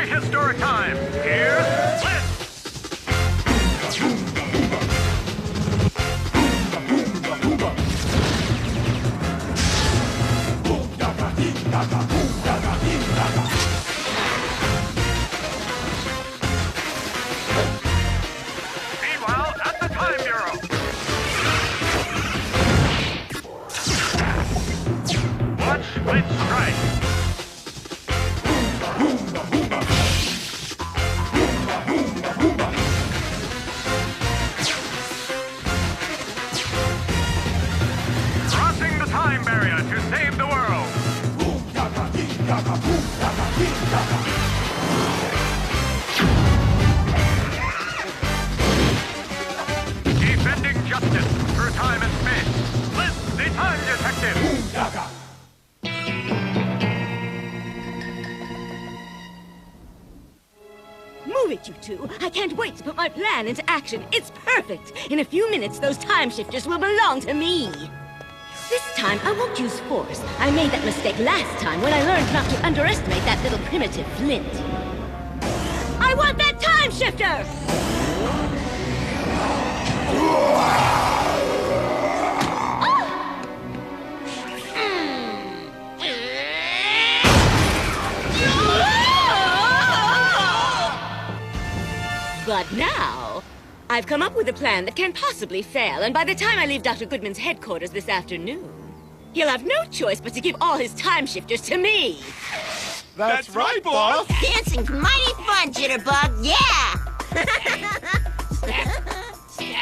prehistoric time. Here's Flint. Meanwhile, at the Time Bureau. Watch Flint strike. Crossing the time barrier to save the world. Defending justice through time and space. Flint, the Time Detective. Move it, you two. I can't wait to put my plan into action. It's perfect. In a few minutes, those time shifters will belong to me. This time, I won't use force. I made that mistake last time when I learned not to underestimate that little primitive Flint. I want that time shifter! But now, I've come up with a plan that can't possibly fail, and by the time I leave Dr. Goodman's headquarters this afternoon, he'll have no choice but to give all his time shifters to me. That's right, boss. Dancing's mighty fun, Jitterbug. Yeah! Step, step,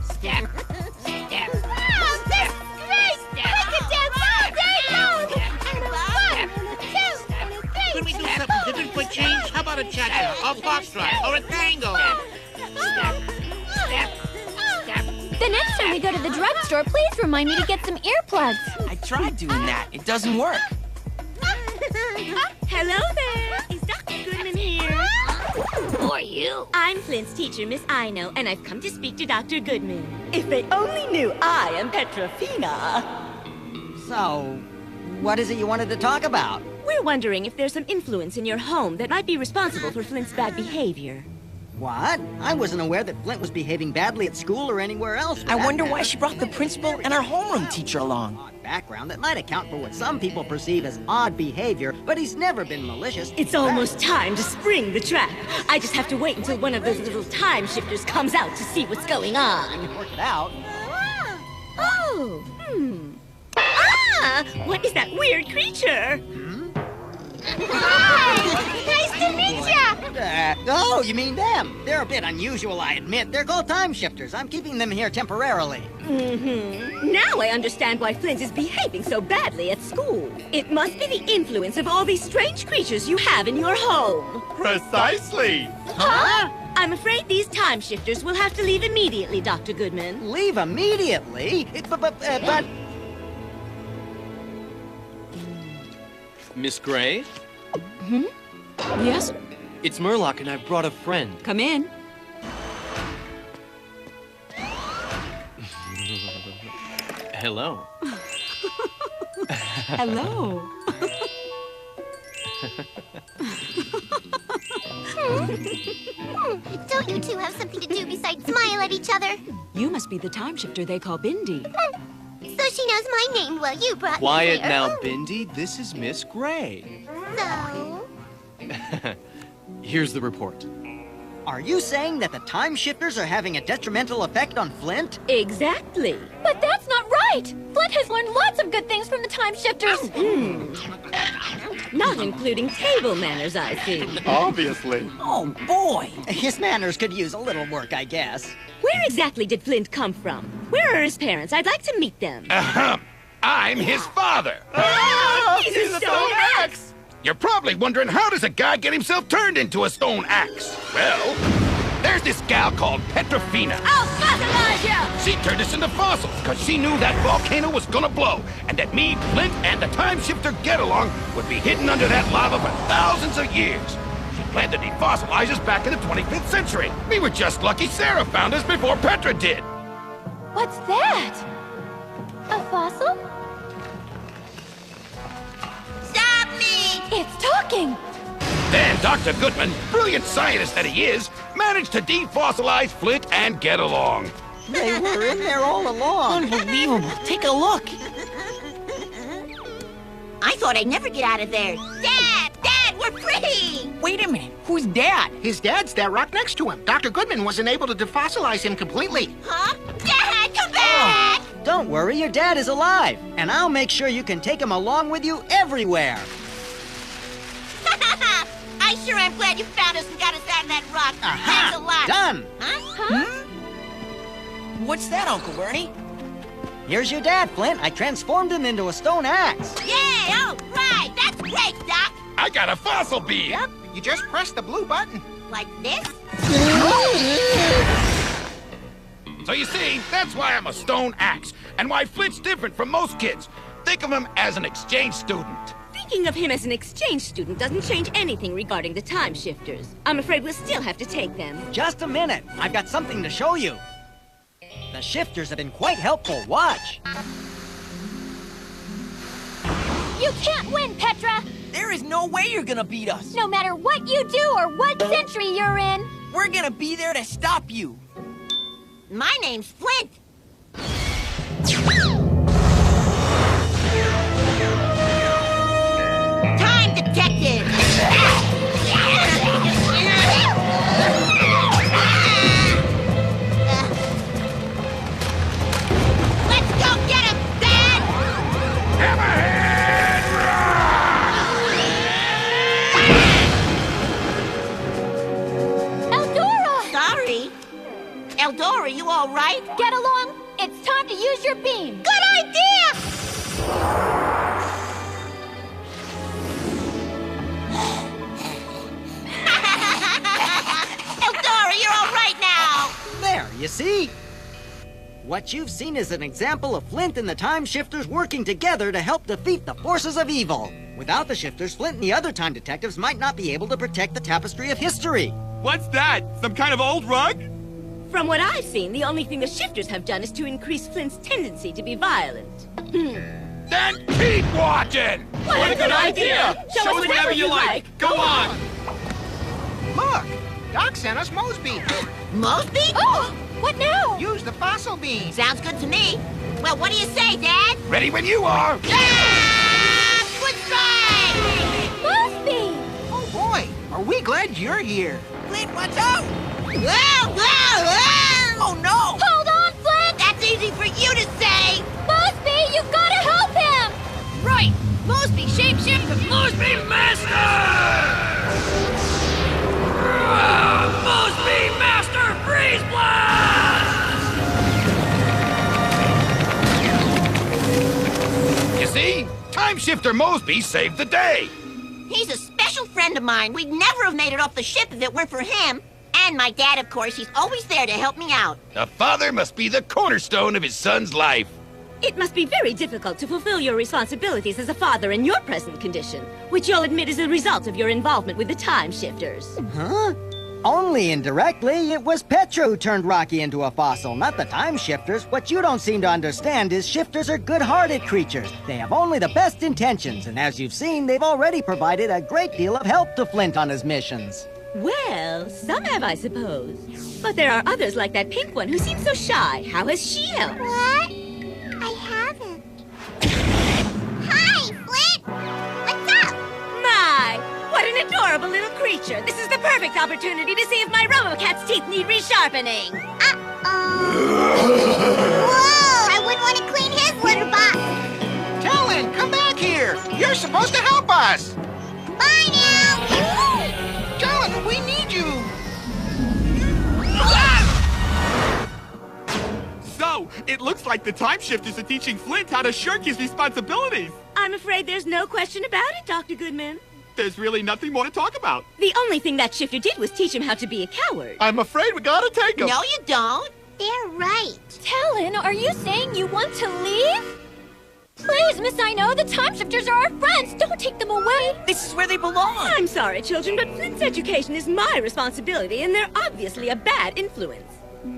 step, step. Wow, this is great! We could dance all day long! And 1, 2, 3. Could we do something different for change? How about a cha-cha, or foxtrot, or a tango? Step, step, step. The next time we go to the drugstore, please remind me to get some earplugs. I tried doing that. It doesn't work. Hello there! Is Dr. Goodman here? Who are you? I'm Flint's teacher, Miss Iknow, and I've come to speak to Dr. Goodman. If they only knew I am Petrofina. So, what is it you wanted to talk about? We're wondering if there's some influence in your home that might be responsible for Flint's bad behavior. What? I wasn't aware that Flint was behaving badly at school or anywhere else. I wonder why she brought the principal and our homeroom teacher along. Odd background that might account for what some people perceive as odd behavior, but he's never been malicious. It's almost time to spring the trap. I just have to wait until one of those little time shifters comes out to see what's going on. Work it out. Oh, Ah! What is that weird creature? Hi! Nice to meet ya! Oh, you mean them? They're a bit unusual, I admit. They're called time shifters. I'm keeping them here temporarily. Now I understand why Flint is behaving so badly at school. It must be the influence of all these strange creatures you have in your home. Precisely. Huh? I'm afraid these time shifters will have to leave immediately, Dr. Goodman. Leave immediately? But... Miss Gray? Yes? It's Murloc, and I've brought a friend. Come in. Hello. Hello. Don't you two have something to do besides smile at each other? You must be the time shifter they call Bindi. So she knows my name. Well, you brought Quiet me here. now, Bindi. This is Miss Gray. So? Here's the report. Are you saying that the time shifters are having a detrimental effect on Flint? Exactly. But that's not right! Flint has learned lots of good things from the time shifters. Not including table manners, I think. Obviously. Oh, boy. His manners could use a little work, I guess. Where exactly did Flint come from? Where are his parents? I'd like to meet them. I'm his father. He's a stone axe! You're probably wondering, how does a guy get himself turned into a stone axe? Well, there's this gal called Petrofina. I'll fossilize you! She turned us into fossils because she knew that volcano was gonna blow, and that me, Flint, and the time shifter Get-Along would be hidden under that lava for thousands of years. She planned to defossilize us back in the 25th century. We were just lucky Sarah found us before Petra did. What's that? A fossil? Stop me! It's talking! Then Dr. Goodman, brilliant scientist that he is, managed to defossilize Flint and get along. They were in there all along. Unbelievable. Take a look. I thought I'd never get out of there. Dad! Dad, we're free! Wait a minute. Who's Dad? His dad's that rock next to him. Dr. Goodman wasn't able to defossilize him completely. Huh? Dad, come back! Don't worry, your dad is alive. And I'll make sure you can take him along with you everywhere. I sure am glad you found us and got us out of that rock. Aha! Thanks a lot. Done. Huh? What's that, Uncle Bernie? Here's your dad, Flint. I transformed him into a stone axe. Yay! All right! That's great, Doc! I got a fossil bean. Yep, you just press the blue button. Like this? So you see, that's why I'm a stone axe, and why Flint's different from most kids. Think of him as an exchange student. Thinking of him as an exchange student doesn't change anything regarding the time shifters. I'm afraid we'll still have to take them. Just a minute. I've got something to show you. The shifters have been quite helpful. Watch. You can't win, Petra! There is no way you're gonna beat us. No matter what you do or what century you're in! We're gonna be there to stop you. My name's Flint. Time detective! Let's go get him, Dad! Hammerhead Eldora! Sorry. Eldora, you all right? Get along? It's time to use your beam. Good idea! Eldora, you're all right now! There, you see? What you've seen is an example of Flint and the Time Shifters working together to help defeat the forces of evil. Without the Shifters, Flint and the other time detectives might not be able to protect the tapestry of history. What's that? Some kind of old rug? From what I've seen, the only thing the shifters have done is to increase Flint's tendency to be violent. Then keep watching! What a good idea! Show us whatever you like! Go on! Look, Doc sent us Mosby. Mosby? Oh! What now? Use the fossil bean. Sounds good to me. Well, what do you say, Dad? Ready when you are! Ah! Good strike! Mosby! Oh boy, are we glad you're here. Flint, watch out! Whoa, whoa, whoa! Oh no! Hold on, Flint! That's easy for you to say! Mosby, you've got to help him! Right! Mosby, shapeshifter! Mosby, master! Mosby, master, freeze blast! You see? Time Shifter Mosby saved the day. He's a special friend of mine. We'd never have made it off the ship if it weren't for him. And my dad, of course, he's always there to help me out. A father must be the cornerstone of his son's life. It must be very difficult to fulfill your responsibilities as a father in your present condition, which you'll admit is a result of your involvement with the time shifters. Huh? Only indirectly, it was Petra who turned Rocky into a fossil, not the Time Shifters. What you don't seem to understand is shifters are good-hearted creatures. They have only the best intentions, and as you've seen, they've already provided a great deal of help to Flint on his missions. Well, some have, I suppose. But there are others like that pink one who seems so shy. How has she helped? What? I haven't. Hi, Flint! What's up? My! What an adorable little creature. This is the perfect opportunity to see if my RoboCat's teeth need resharpening. Whoa! I wouldn't want to clean his litter box. Talon, come back here. You're supposed to help us. Bye now! Talon, we need you. So, it looks like the Time Shifters are teaching Flint how to shirk his responsibilities. I'm afraid there's no question about it, Dr. Goodman. There's really nothing more to talk about. The only thing that shifter did was teach him how to be a coward. I'm afraid we gotta take him. No, you don't. They're right. Talon, are you saying you want to leave? Please, Miss Iknow, the time shifters are our friends. Don't take them away. This is where they belong. I'm sorry, children, but Flint's education is my responsibility, and they're obviously a bad influence.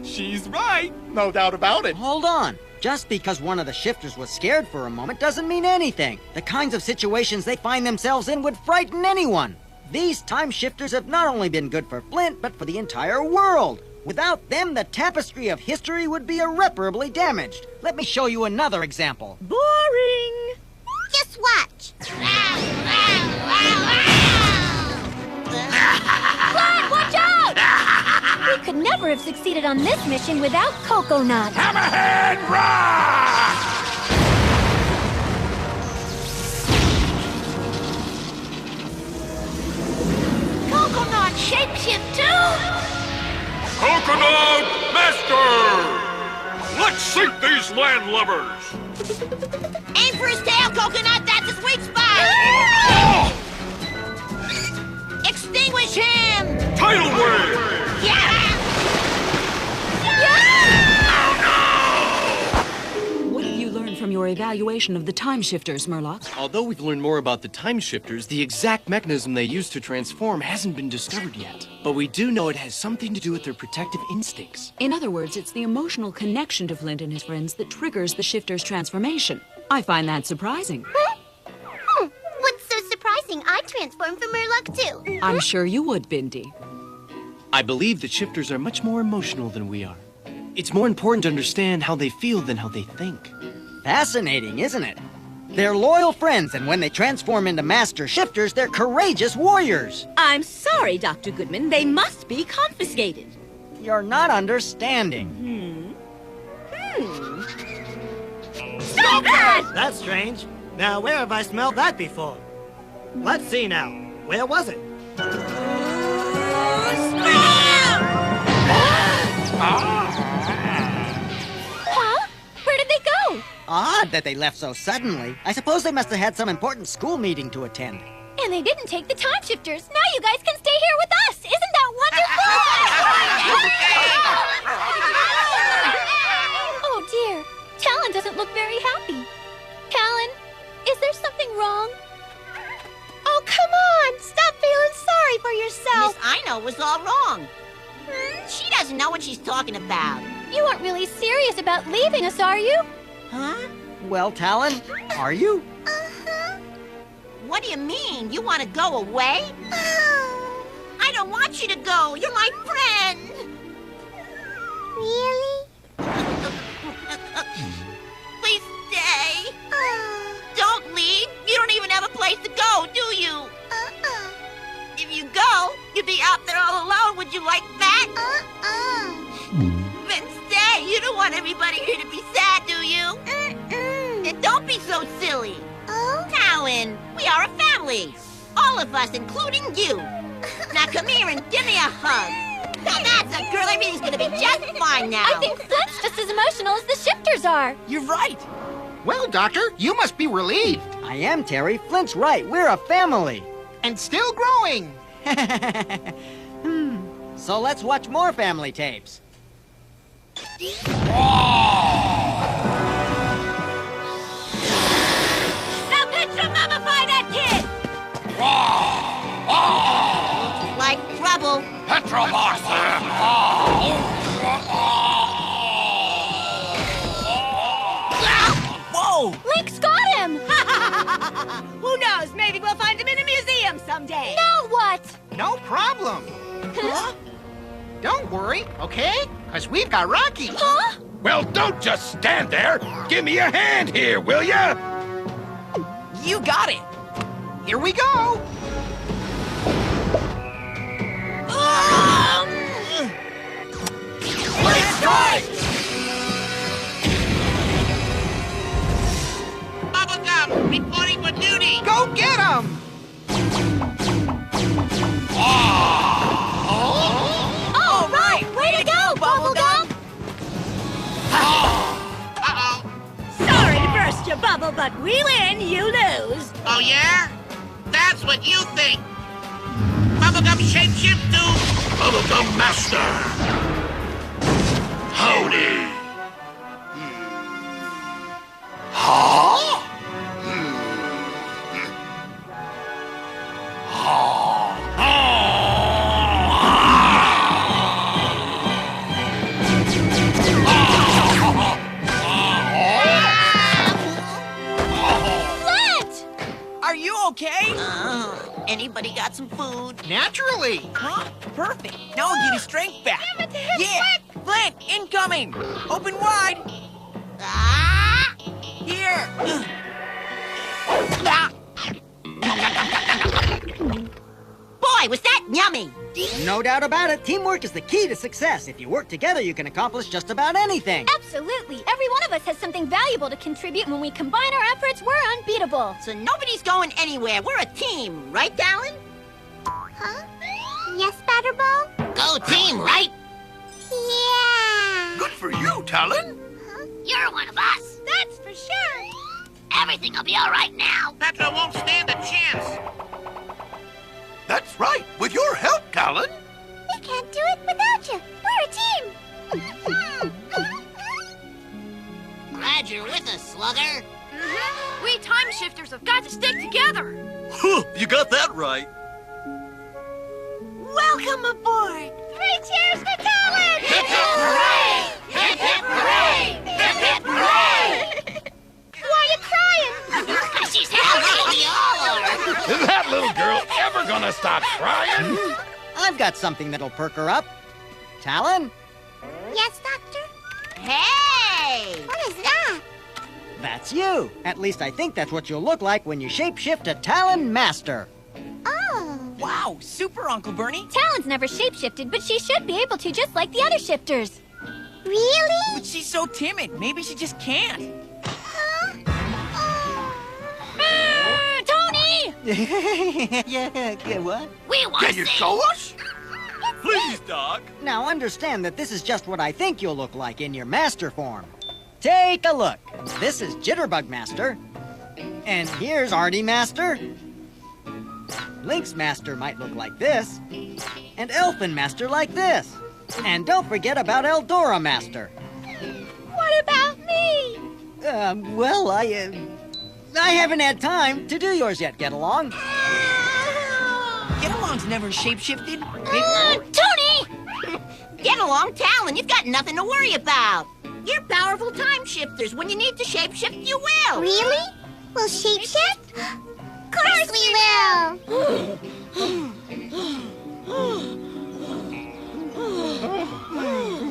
She's right. No doubt about it. Hold on. Just because one of the shifters was scared for a moment doesn't mean anything. The kinds of situations they find themselves in would frighten anyone. These time shifters have not only been good for Flint, but for the entire world. Without them, the tapestry of history would be irreparably damaged. Let me show you another example. Boring! Just watch. Flint, watch out! We could never have succeeded on this mission without Coconut. Hammerhead rock! Coconut shapeshift too? Coconut Master! Let's sink these landlubbers! Aim for his tail, Coconut. That's his weak spot. Extinguish him. Tidal wave! Yeah! What have you learned from your evaluation of the time shifters, Murloc? Although we've learned more about the time shifters, the exact mechanism they use to transform hasn't been discovered yet. But we do know it has something to do with their protective instincts. In other words, it's the emotional connection to Flint and his friends that triggers the shifter's transformation. I find that surprising. What's so surprising? I transformed from Murloc too. I'm sure you would, Bindi. I believe that shifters are much more emotional than we are. It's more important to understand how they feel than how they think. Fascinating, isn't it? They're loyal friends, and when they transform into master shifters, they're courageous warriors. I'm sorry, Dr. Goodman. They must be confiscated. You're not understanding. Stop that! That's strange. Now, where have I smelled that before? Let's see now. Where was it? Huh? Where did they go? Odd that they left so suddenly. I suppose they must have had some important school meeting to attend. And they didn't take the time shifters. Now you guys can stay here with us. Isn't that wonderful? Oh dear. Talon doesn't look very happy. Talon, is there something wrong? Oh, come on. Stop feeling sorry for yourself. Miss Iknow was all wrong. She doesn't know what she's talking about. You aren't really serious about leaving us, are you? Huh? Well, Talon, are you? What do you mean? You want to go away? I don't want you to go. You're my friend. Really? Please stay. Don't leave. You don't even have a place to go, do you? If you go, you'd be out there all alone. Would you like that? Then stay. You don't want everybody here to be sad, do you? And don't be so silly. Talon, we are a family. All of us, including you. Now come here and give me a hug. Now that's a girl. Everything's gonna be just fine now. I think Flint's just as emotional as the shifters are. You're right. Well, Doctor, you must be relieved. I am, Terry. Flint's right. We're a family. And still growing. So let's watch more family tapes. Now petra-mummify that kid! Like trouble. Whoa! Link's got him! Who knows? Maybe we'll find him in a museum someday. Now what? No problem. Huh? Don't worry, okay? Because we've got Rocky. Huh? Well, don't just stand there. Give me a hand here, will ya? You got it. Here we go. Let's strike! Bubblegum, reporting for duty. Go get him. All right, way to go, Bubblegum! Uh-oh. Sorry to burst your bubble, but we win, you lose. Oh, yeah? That's what you think. Bubblegum shapeshift to... Bubblegum Master! Howdy! Huh? Flint! Are you okay? Anybody got some food? Naturally. Huh? Perfect. Now I'll get his strength back. Yeah. Flint, incoming. Open wide. Ah! Here. Boy, was that yummy! No doubt about it, teamwork is the key to success. If you work together, you can accomplish just about anything. Absolutely. Every one of us has something valuable to contribute, and when we combine our efforts, we're unbeatable. So nobody's going anywhere. We're a team, right, Talon? Huh? Yes, Batterball? Go team, right? Yeah. Good for you, Talon. You're one of us. That's for sure. Everything will be all right now. Petro won't stand a chance. That's right. With your help, Talon. We can't do it without you. We're a team. Glad you're with us, Slugger. We time shifters have got to stick together. You got that right. Welcome aboard. 3 cheers for Talon! Hip hip hooray! Hip hip hooray! Hip hip hooray! Why are you crying? She's happy, we all are. Is that little girl ever gonna stop crying? I've got something that'll perk her up. Talon? Yes, Doctor? Hey! What is that? That's you. At least I think that's what you'll look like when you shapeshift to Talon Master. Oh. Wow, super, Uncle Bernie. Talon's never shapeshifted, but she should be able to, just like the other shifters. Really? But she's so timid. Maybe she just can't. Tony! yeah, what? We want Can you show us? Please, Doc. Now understand that this is just what I think you'll look like in your master form. Take a look. This is Jitterbug Master. And here's Artie Master. Lynx Master might look like this. And Elfin Master like this. And don't forget about Eldora Master. What about me? Well, I haven't had time to do yours yet, Get Along. Get Along's never shapeshifted. Tony! Get along, Talon. You've got nothing to worry about. You're powerful time shifters. When you need to shapeshift, you will. Really? We'll shapeshift? Of course we will!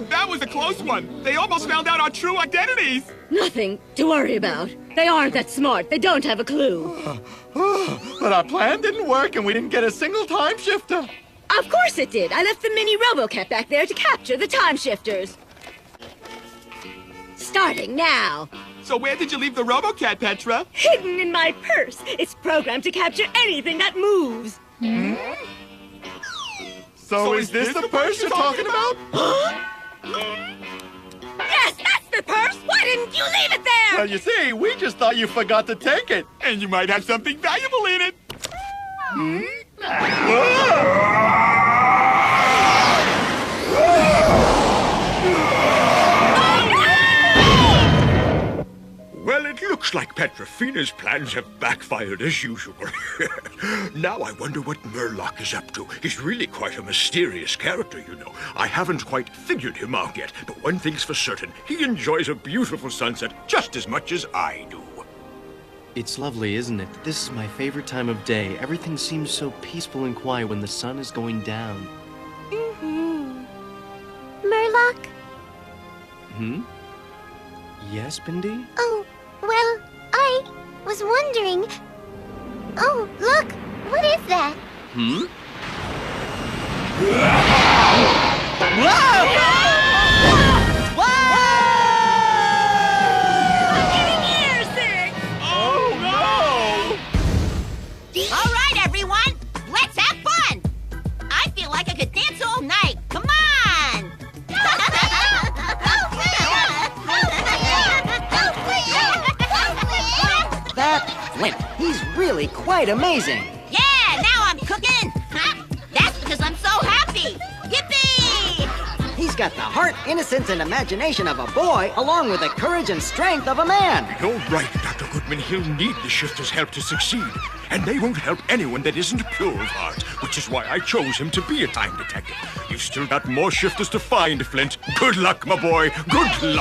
That was a close one. They almost found out our true identities. Nothing to worry about. They aren't that smart. They don't have a clue. But our plan didn't work and we didn't get a single time shifter. Of course it did. I left the mini RoboCat back there to capture the time shifters. Starting now. So where did you leave the RoboCat, Petra? Hidden in my purse. It's programmed to capture anything that moves. So is this the purse you're talking about? Yes, that's the purse. Why didn't you leave it there? Well, you see, we just thought you forgot to take it. And you might have something valuable in it. Well, it looks like Petrofina's plans have backfired as usual. Now I wonder what Murloc is up to. He's really quite a mysterious character, you know. I haven't quite figured him out yet, but one thing's for certain. He enjoys a beautiful sunset just as much as I do. It's lovely, isn't it? This is my favorite time of day. Everything seems so peaceful and quiet when the sun is going down. Murloc? Yes, Bindi? Oh, well, I was wondering... Oh, look! What is that? All right, everyone. Let's have fun. I feel like I could dance all night. Come on. That Flint, he's really quite amazing. Yeah, now I'm cooking. That's because I'm so happy. Yippee! He's got the heart, innocence, and imagination of a boy, along with the courage and strength of a man. You're right, Dr. Goodman. He'll need the shifters' help to succeed. And they won't help anyone that isn't pure of heart, which is why I chose him to be a time detective. You've still got more shifters to find, Flint. Good luck, my boy. Good luck.